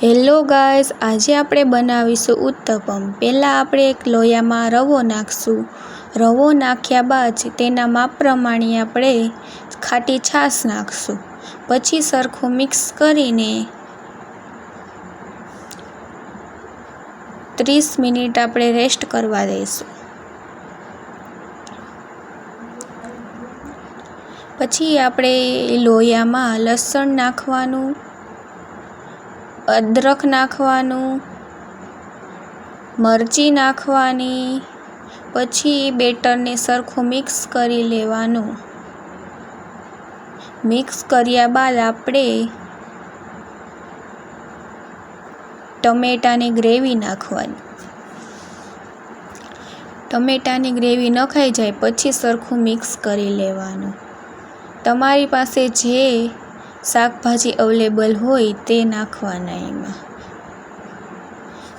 Hello guys, આજે આપણે બનાવીશું ઉત્તપમ। પહેલાં આપણે એક લોયામાં રવો નાખશું। રવો નાખ્યા બાદ તેના માપ પ્રમાણે આપણે ખાટી છાશ નાખશું। પછી સરખું મિક્સ કરીને 30 મિનિટ આપણે રેસ્ટ કરવા દઈશું। પછી આપણે લોયામાં લસણ નાખવાનું, અદરક નાખવાનું, મરચી નાખવાની। પછી બેટરને સરખું મિક્સ કરી લેવાનું। મિક્સ કર્યા બાદ આપણે ટમેટાની ગ્રેવી નાખવાની। ટમેટાની ગ્રેવી નખાઈ જાય પછી સરખું મિક્સ કરી લેવાનું। તમારી પાસે જે શાકભાજી અવેલેબલ હોય તે નાખવાના એમાં।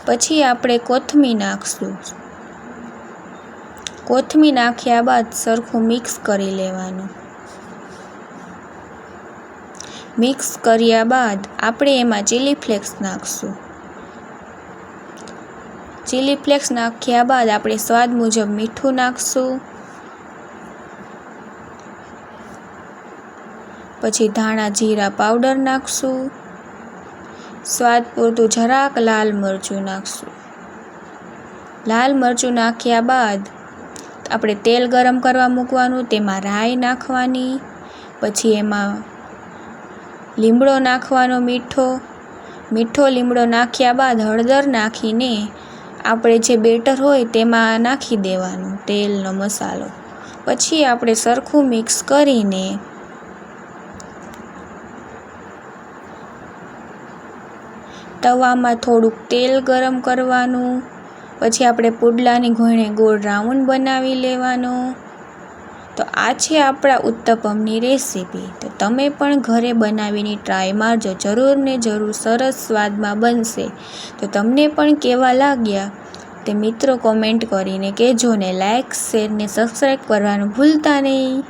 પછી આપણે કોથમીર નાખશું। કોથમીર નાખ્યા બાદ સરખું મિક્સ કરી લેવાનું। મિક્સ કર્યા બાદ આપણે એમાં ચીલી ફ્લેક્સ નાખશું। ચીલી ફ્લેક્સ નાખ્યા બાદ આપણે સ્વાદ મુજબ મીઠું નાખશું। પછી ધાણા જીરા પાવડર નાખશું। સ્વાદ પૂરતું જરાક લાલ મરચું નાખશું। લાલ મરચું નાખ્યા બાદ આપણે તેલ ગરમ કરવા મૂકવાનું, તેમાં રાઈ નાખવાની। પછી એમાં લીમડો નાખવાનો, મીઠો લીમડો નાખ્યા બાદ હળદર નાખીને આપણે જે બેટર હોય તેમાં નાખી દેવાનું, તેલનો મસાલો। પછી આપણે સરખું મિક્સ કરીને તવામાં થોડુંક તેલ ગરમ કરવાનું। પછી આપણે પુડલાની ઘોણે ગોળ રાઉન્ડ બનાવી લેવાનો। તો આ છે આપણા ઉત્તપમની રેસીપી। તો તમે પણ ઘરે બનાવીને ટ્રાય મારજો, જરૂર ને જરૂર સરસ સ્વાદમાં બનશે। તો તમને પણ કેવા લાગ્યા તે મિત્રો કોમેન્ટ કરીને કહેજો ને લાઈક, શેર ને સબસ્ક્રાઈબ કરવાનું ભૂલતા નહીં।